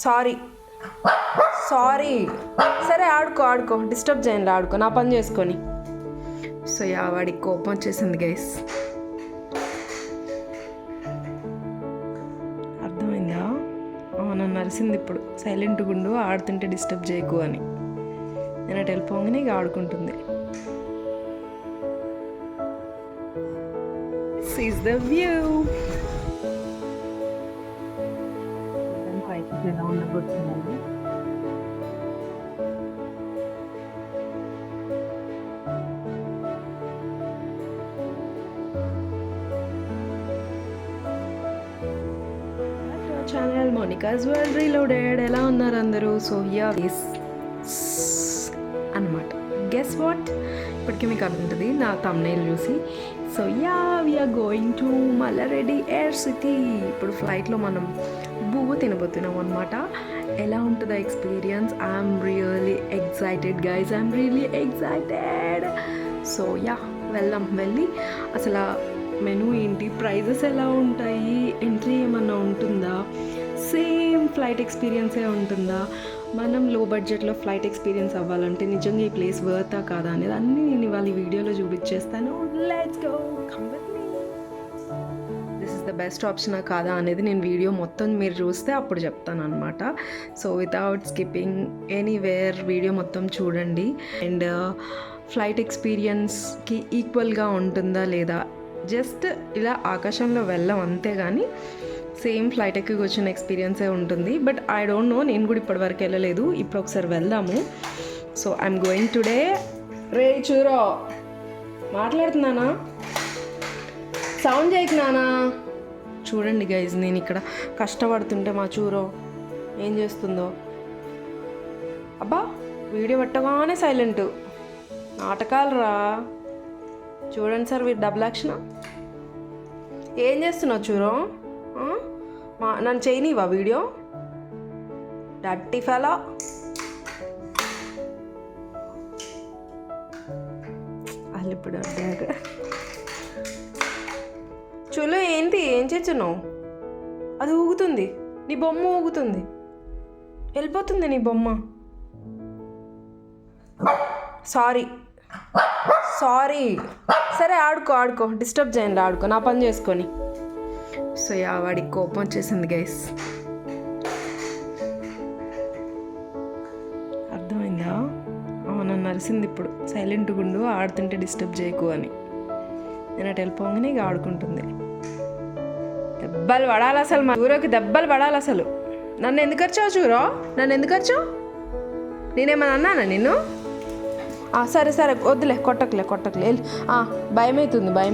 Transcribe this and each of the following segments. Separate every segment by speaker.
Speaker 1: Sorry sorry సరే ఆడుకో disturb చేయండి ఆడుకో నా పని చేసుకొని. సో వాడికి కోపం వచ్చేసింది గైస్. అర్థమైందా? నన్ను అరిసింది ఇప్పుడు. సైలెంట్గా ఉండు, ఆడుతుంటే డిస్టర్బ్ చేయకు అని. నేను అటు వెళ్ళిపోగానే ఇక ఆడుకుంటుంది. This is the view.
Speaker 2: ఎలా ఉండబోతుందండి.
Speaker 1: Channel Monica's world reloaded. ఎలా ఉన్నారు అందరూ? సో అన్నమాట. గెస్ వాట్, ఇప్పటికీ మీకు అనుకుంటుంది నా థంబ్నెయిల్ చూసి. So we are going to Mallareddy air city. ఇప్పుడు ఫ్లైట్లో మనం బువ్వ తినబోతున్నాం అనమాట. ఎలా ఉంటుందో experience? I'm really excited guys, I'm really excited. So వెళ్దాం. వెళ్ళి అసలు మెనూ ఏంటి, ప్రైజెస్ ఎలా ఉంటాయి, ఎంట్రీ ఏమన్నా ఉంటుందా, సేమ్ ఫ్లైట్ ఎక్స్పీరియన్సే ఉంటుందా, మనం లో బడ్జెట్లో ఫ్లైట్ ఎక్స్పీరియన్స్ అవ్వాలంటే నిజంగా ఈ ప్లేస్ వర్తా కాదా అనేది అన్నీ నేను ఇవాళ ఈ వీడియోలో చూపించేస్తాను. Let's go, come with me. This is the best ఆప్షనా కాదా అనేది నేను వీడియో మొత్తం మీరు చూస్తే అప్పుడు చెప్తాను అనమాట. So without skipping anywhere video మొత్తం చూడండి. అండ్ ఫ్లైట్ ఎక్స్పీరియన్స్కి ఈక్వల్గా ఉంటుందా లేదా, జస్ట్ ఇలా ఆకాశంలో వెళ్ళాం అంతేగాని సేమ్ ఫ్లైట్ ఎక్కి వచ్చిన ఎక్స్పీరియన్సే ఉంటుంది. బట్ ఐ డోంట్ నో, నేను కూడా ఇప్పటివరకు వెళ్ళలేదు. ఇప్పుడు ఒకసారి వెళ్దాము. So I'm going today. రే చూరో, మాట్లాడుతున్నానా? సౌండ్ చేయకున్నానా? చూడండి గైజ్, నేను ఇక్కడ కష్టపడుతుంటే మా చూరో ఏం చేస్తుందో. అబ్బా, వీడియో పెట్టగానే సైలెంట్. నాటకాలు రా. చూడండి సార్, వీడు డబుల్ యాక్షన్. ఏం చేస్తున్నావు చూరో? నన్ను చేయనివా వీడియో? డట్టి ఫెలో. అల్లిప్పుడు అడ్డాక చూలో ఏంటి, ఏం చేస్తున్నావు? అది ఊగుతుంది, నీ బొమ్మ ఊగుతుంది, వెళ్ళిపోతుంది నీ బొమ్మ. సారీ సరే ఆడుకో డిస్టర్బ్ చేయండి ఆడుకో నా పని చేసుకొని. సో వాడికి కోపం వచ్చేసింది గైస్. అర్థమైందా? నన్ను అరిసింది ఇప్పుడు. సైలెంట్గా ఉండు, ఆడుతుంటే డిస్టర్బ్ చేయకు అని. నేను అటు వెళ్ళిపోగానే ఇక ఆడుకుంటుంది. దెబ్బలు పడాలి అసలు, మా ఊరోకి దెబ్బలు పడాలి అసలు. నన్ను ఎందుకు వచ్చావు చూరో? నన్ను ఎందుకు వచ్చావు? నేనేమన్నా అన్నానా నిన్ను? సరే వద్దులే, కొట్టకులే. భయం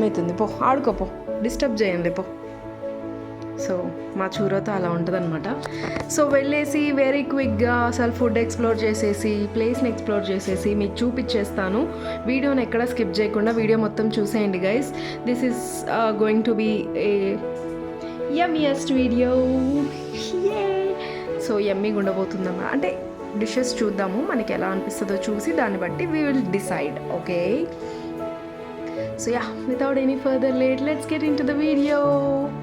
Speaker 1: అవుతుంది పో, ఆడుకోపో, డిస్టర్బ్ చేయండి పో. సో మా చూరోతో అలా ఉంటుందన్నమాట. సో వెళ్ళేసి వెరీ క్విక్గా అసలు ఫుడ్ ఎక్స్ప్లోర్ చేసేసి ప్లేస్ని ఎక్స్ప్లోర్ చేసేసి మీకు చూపించేస్తాను. వీడియోని ఎక్కడ స్కిప్ చేయకుండా వీడియో మొత్తం చూసేయండి guys. This is going to be a yummiest video. So యమ్మీగా ఉండబోతుందన్నమాట. అంటే డిషెస్ చూద్దాము, మనకి ఎలా అనిపిస్తుందో చూసి దాన్ని బట్టి we will decide. Okay, so without any further late let's get into the video.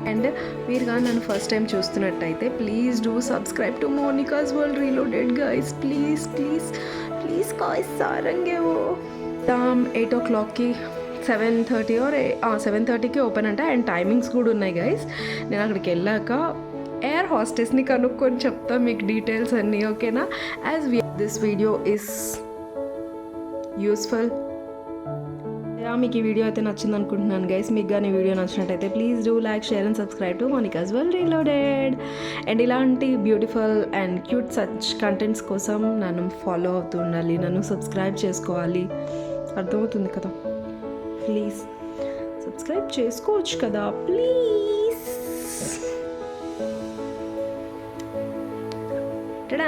Speaker 1: And మీరు కానీ నన్ను ఫస్ట్ టైం చూస్తున్నట్టయితే please do subscribe to Monica's world reloaded guys. Please guys, సారంగేవో. 8 o'clockకి 7:30 or 7:30కి ఓపెన్ అంట. అండ్ టైమింగ్స్ కూడా ఉన్నాయి గైస్. నేను అక్కడికి వెళ్ళాక ఎయిర్ హాస్టెస్ని కనుక్కొని చెప్తా మీకు డీటెయిల్స్ అన్నీ. ఓకేనా? As this video is useful. మీకు ఈ వీడియో అయితే నచ్చింది అనుకుంటున్నాను గైస్. మీకు కానీ వీడియో నచ్చినట్టయితే please do like, share and subscribe to Monica's world reloaded. And ఇలాంటి beautiful and cute such contents కోసం నన్ను ఫాలో అవుతూ ఉండాలి, నన్ను సబ్స్క్రైబ్ చేసుకోవాలి. అర్థమవుతుంది కదా? ప్లీజ్ సబ్స్క్రైబ్ చేసుకోవచ్చు కదా please. Ta-da!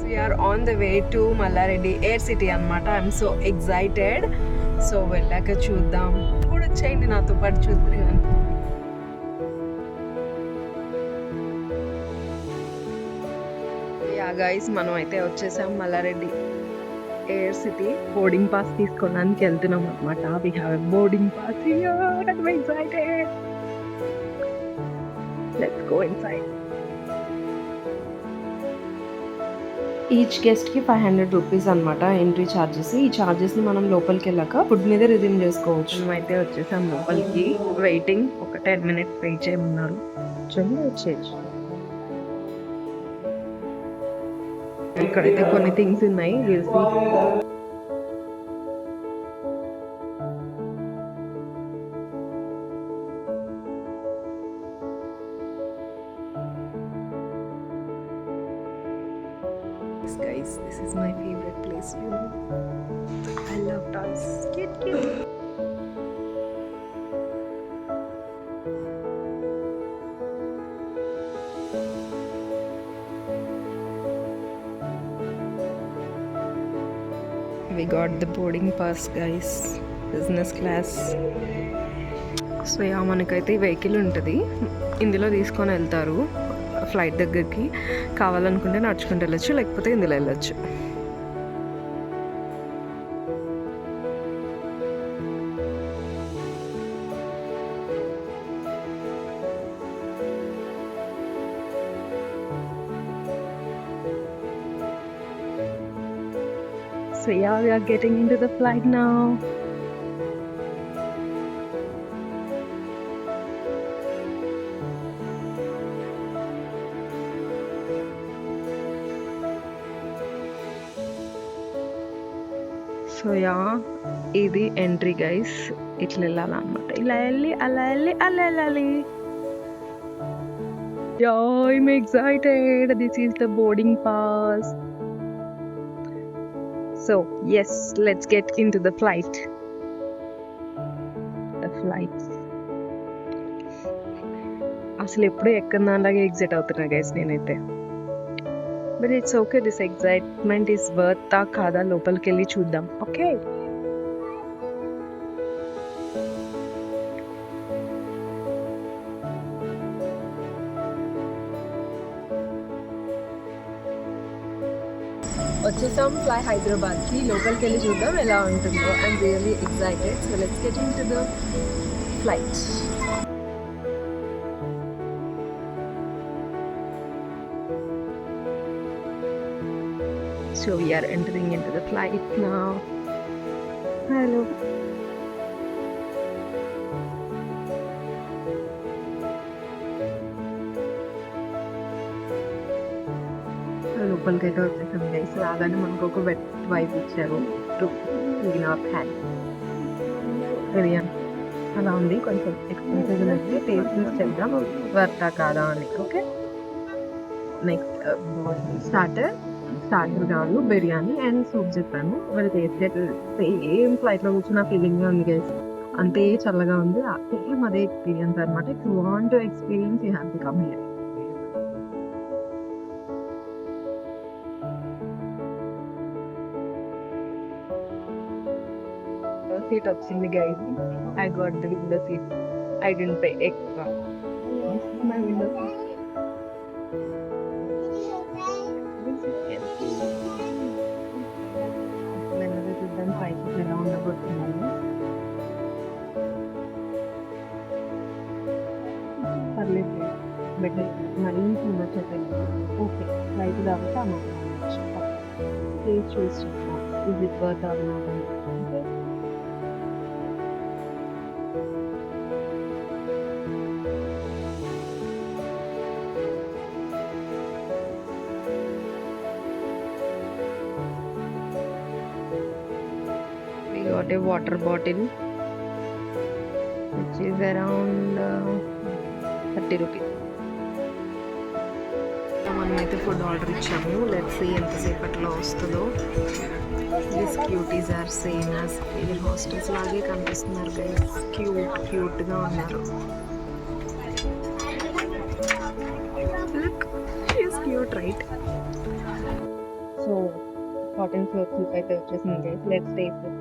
Speaker 1: We are on the way to Mallareddy Air City అన్నమాట. I'm so excited. సో వెళ్ళాక చూద్దాం. కూడా వచ్చేయండి నాతో పాటు చూద్దరు కానీ. గైస్ మనం అయితే వచ్చేసాం Malla Reddy air city boarding pass తీసుకోవడానికి వెళ్తున్నాం అనమాట. We have boarding pass here. I am excited. Let's go inside. Each గెస్ట్కి 500 రూపీస్ అనమాట ఎంట్రీ ఛార్జెస్. ఈ ఛార్జెస్ని మనం లోపలికి వెళ్ళాక ఫుడ్ మీద రిడీమ్ చేసుకోవచ్చు. మేమైతే వచ్చేసాం లోపలికి. వెయిటింగ్, ఒక 10 minutes వెయిట్ చేయమన్నారు. వచ్చేయచ్చు. ఇక్కడైతే కొన్ని థింగ్స్ ఉన్నాయి. Guys, this is my favorite place, you know. I love toys. Cute. We got the boarding pass, guys. Business class. So మనకైతే ఈ వెహికల్ ఉంటుంది, ఇందులో తీసుకొని వెళ్తారు ఫ్లైట్ దగ్గరికి. కావాలనుకుంటే నడుచుకుంటూ వెళ్ళొచ్చు, లేకపోతే ఇందులో వెళ్ళొచ్చు. So yeah, we are getting into the flight now. So yeah, ఇది ఎంట్రీ గైస్. ఇట్లా వెళ్ళాలన్నమాట. ఇలా వెళ్ళి అలా వెళ్ళాలి. Yeah, I'm excited. This is the boarding pass. So yes, let's get into the flight. అసలు ఎప్పుడూ ఎక్కడ దానిలాగా ఎగ్జైట్ అవుతున్నా గైస్ నేనైతే. But it's okay, this excitement is worth కాదా లోపలికి వెళ్ళి చూద్దాం. ఓకే, వచ్చేసాం ఫ్లై హైదరాబాద్కి. లోపలికి వెళ్ళి చూద్దాం ఎలా ఉంటుందో. I'm really excited. So let's get into the flight. So we are entering into the flight now. Hello. లోపలికి అయితే వచ్చేసాం గైస్. రాగానే మనకు ఒక వెట్ వైప్ ఇచ్చారు to clean hour hand. Biryani అలా ఉంది, కొంచెం ఎక్స్పెన్సివ్ ఉంది. టేస్ట్ చేద్దాం వర్తా కాదా అని. ఓకే, నెక్స్ట్ స్టార్టర్ కాదు, బిర్యానీ అండ్ సూప్ చెప్పాను. మరి టేస్ట్ సేమ్ ఫ్లైట్లో కూర్చున్న ఫీలింగ్గా ఉంది గైస్. అంతే చల్లగా ఉంది. సేమ్ అదే ఎక్స్పీరియన్స్ అనమాట. If you want to experience you have to come here. Seat వచ్చింది guys. I got the window seat. I didn't pay extra. My window seat. ఎలా ఉండబోతున్నాను. పర్లేదు, బెటర్. మరీ ఉండొచ్చు. ఓకే, రైట్ కాబట్టి అమౌంట్ ప్లీజ్ చూస్ చెప్తాను. ఇది worth amount. Got a water bottle which is around 30 rupees. మనమైతే ఫుడ్ ఆర్డర్ ఇచ్చాము. లెట్స్ సీ ఎంతసేపట్లో వస్తుందో. This cuties are same as air hostess లాగే కనిపిస్తున్నారు గైస్. క్యూట్గా ఉన్నారు. Look, she is cute right. So hot and sour soup అయితే వచ్చేసింది guys. Let's taste it.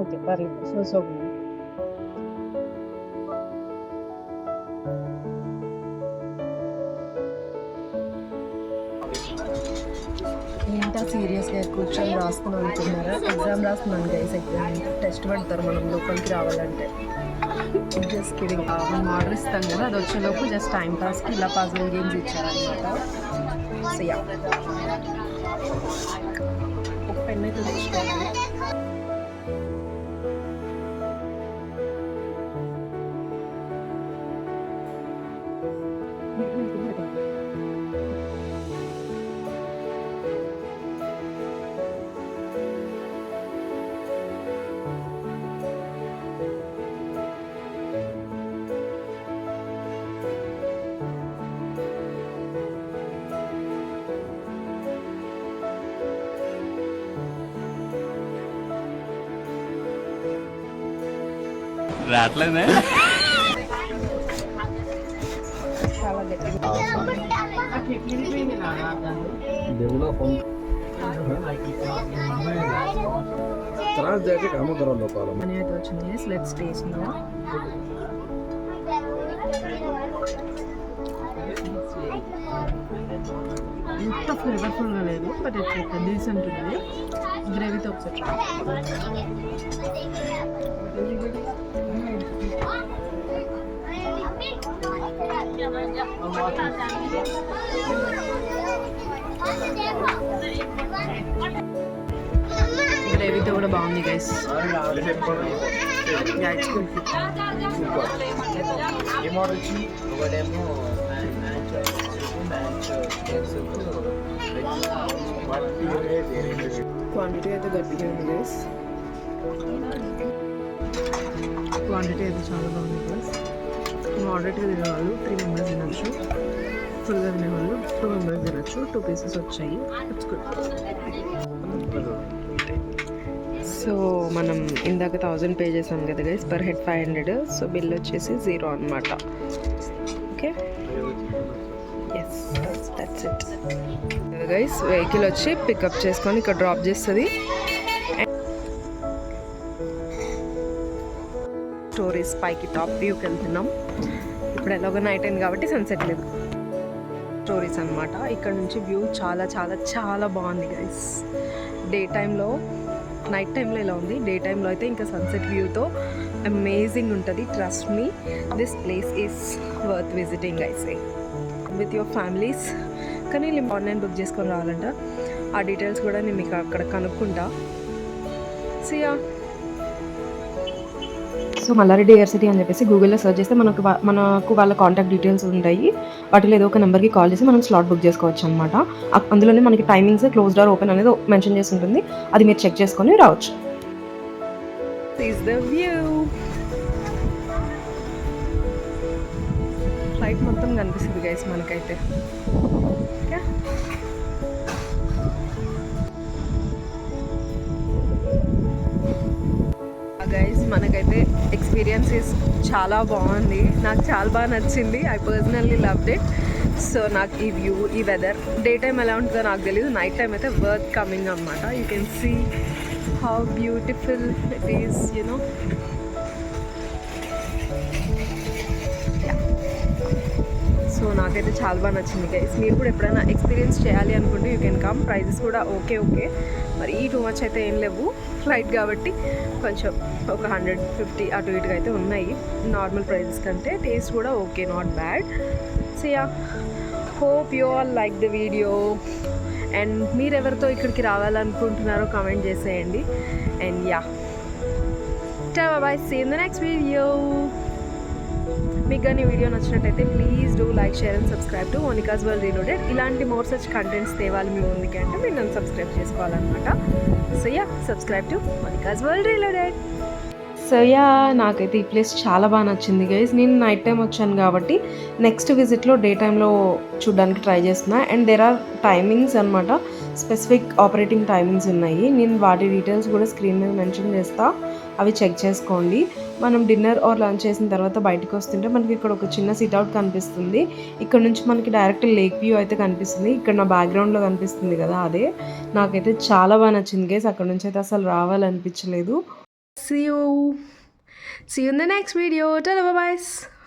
Speaker 1: Okay, పర్లేదు. సో ఏంటో సీరియస్గా కూర్చొని రాసుకుని వెళ్తున్నారా? ఎగ్జామ్ రాస్తున్నాను గైస్. ఎగ్జామ్ టెస్ట్ పెడతారు మనం లోపలికి రావాలంటే. Just kidding. మనం ఆర్డర్ ఇస్తాం కదా, అది వచ్చేలోపు జస్ట్ టైం పాస్కి ఇలా పజిల్ గేమ్స్ ఇచ్చారనమాట. సో యా, ఒక పెన్ అయితే తెచ్చుకోవాలి.
Speaker 2: రావట్లేదే
Speaker 1: చాలా గట్టిగా
Speaker 3: त्रास द्यायचे कामं करावं लोकांना.
Speaker 1: మనీ అయితే వచ్చింది. Let's taste now. ఎంత ఫ్లేవర్ఫుల్గా లేదు, బట్ ఇట్స్ ఓకే, డీసెంట్ ఉంది. గ్రేవీతో ఒకసారి గ్రేవీతో కూడా బాగుంది గైస్. క్వాంటిటీ అయితే గట్టిగా ఉంది గైస్. క్వాంటిటీ అయితే చాలా బాగుంది గైస్. మోడరేట్గా తినేవాళ్ళు 3 మెంబర్స్ తినచ్చు, ఫుల్గా తినేవాళ్ళు 2 మెంబర్స్ తినచ్చు. 2 పీసెస్ వచ్చాయి. It's good. సో మనం ఇందాక 1000 పే చేసాం కదా guys, per head 500. So bill వచ్చేసి 0 అనమాట. Okay, yes, that's it guys. Vehicle వచ్చి పికప్ చేసుకొని ఇక్కడ డ్రాప్ చేస్తుంది. స్టోరీస్ పైకి టాప్ వ్యూకి వెళ్తున్నాం. ఇప్పుడు ఎలాగో నైట్ అయింది కాబట్టి సన్సెట్ లేదు. స్టోరీస్ అనమాట. ఇక్కడ నుంచి వ్యూ చాలా చాలా చాలా బాగుంది గైస్. డే టైంలో, నైట్ టైంలో ఇలా ఉంది. డే టైంలో అయితే ఇంకా సన్సెట్ వ్యూతో అమేజింగ్ ఉంటుంది. Trust me, this place is worth visiting guys with your families. కానీ నేను ఆన్లైన్ బుక్ చేసుకొని రావాలంట. ఆ డీటెయిల్స్ కూడా నేను మీకు అక్కడ కనుక్కుంటా. సియా. సో మల్లారెడ్డి ఎయిర్ సిటీ అని చెప్పేసి గూగుల్లో సర్చ్ చేస్తే మనకు వాళ్ళ కాంటాక్ట్ డీటెయిల్స్ ఉంటాయి. వాటిలో ఏదో ఒక నెంబర్కి కాల్ చేసి మనం స్లాట్ బుక్ చేసుకోవచ్చు అనమాట. అందులోనే మనకి టైమింగ్స్, క్లోజ్ ఆర్ ఓపెన్ అనేది మెన్షన్ చేసి ఉంటుంది. అది మీరు చెక్ చేసుకొని రావచ్చు. ఫ్లైట్ మొత్తం కనిపిస్తుంది గైస్ మనకైతే. గైస్ మనకైతే ఎక్స్పీరియన్సెస్ చాలా బాగుంది. నాకు చాలా బాగా నచ్చింది. I personally loved it. So నాకు ఈ వ్యూ, ఈ వెదర్, డే టైం ఎలా ఉంటుందో నాకు తెలియదు. నైట్ టైం అయితే వర్త్ కమింగ్ అనమాట. You can see how beautiful it is, you know. So నాకైతే చాలా బాగా నచ్చింది గైస్. మీరు కూడా ఎప్పుడైనా ఎక్స్పీరియన్స్ చేయాలి అనుకుంటే యూ కెన్ కమ్. ప్రైజెస్ కూడా ఓకే, మరి టూ మచ్ అయితే ఏం లేవు. ఫ్లైట్ కాబట్టి కొంచెం ఒక 150 అటు ఇటుగా అయితే ఉన్నాయి నార్మల్ ప్రైజెస్ కంటే. టేస్ట్ కూడా okay, not bad. So yeah, hope you all like the video. And మీరు ఎవరితో ఇక్కడికి రావాలనుకుంటున్నారో కామెంట్ చేసేయండి. And yeah, bye, see in the next video. మీకు కానీ వీడియో నచ్చినట్టయితే please do like, share and subscribe to Monica's world reloaded. ఇలాంటి more such contents తేవాలి మీ ముందుకి అంటే మీరు నన్ను సబ్స్క్రైబ్ చేసుకోవాలన్నమాట. So yeah, subscribe to Monica's world reloaded. So yeah, నాకైతే ఈ ప్లేస్ చాలా బాగా నచ్చింది గైస్. నేను నైట్ టైం వచ్చాను కాబట్టి నెక్స్ట్ విజిట్లో డే టైంలో చూడడానికి ట్రై చేస్తున్నా. అండ్ దేర్ ఆర్ టైమింగ్స్ అనమాట, స్పెసిఫిక్ ఆపరేటింగ్ టైమింగ్స్ ఉన్నాయి. నేను వాటి డీటెయిల్స్ కూడా స్క్రీన్ మీద మెన్షన్ చేస్తా, అవి చెక్ చేసుకోండి. మనం డిన్నర్ ఆర్ లంచ్ చేసిన తర్వాత బయటకు వస్తుంటే మనకి ఇక్కడ ఒక చిన్న సిట్అవుట్ కనిపిస్తుంది. ఇక్కడ నుంచి మనకి డైరెక్ట్ లేక్ వ్యూ అయితే కనిపిస్తుంది. ఇక్కడ నా బ్యాక్గ్రౌండ్లో కనిపిస్తుంది కదా, అదే నాకైతే చాలా బాగా నచ్చింది గైస్. అక్కడ నుంచి అయితే అసలు రావాలనిపించలేదు. See you in the next video. Ta-da, bye-bye.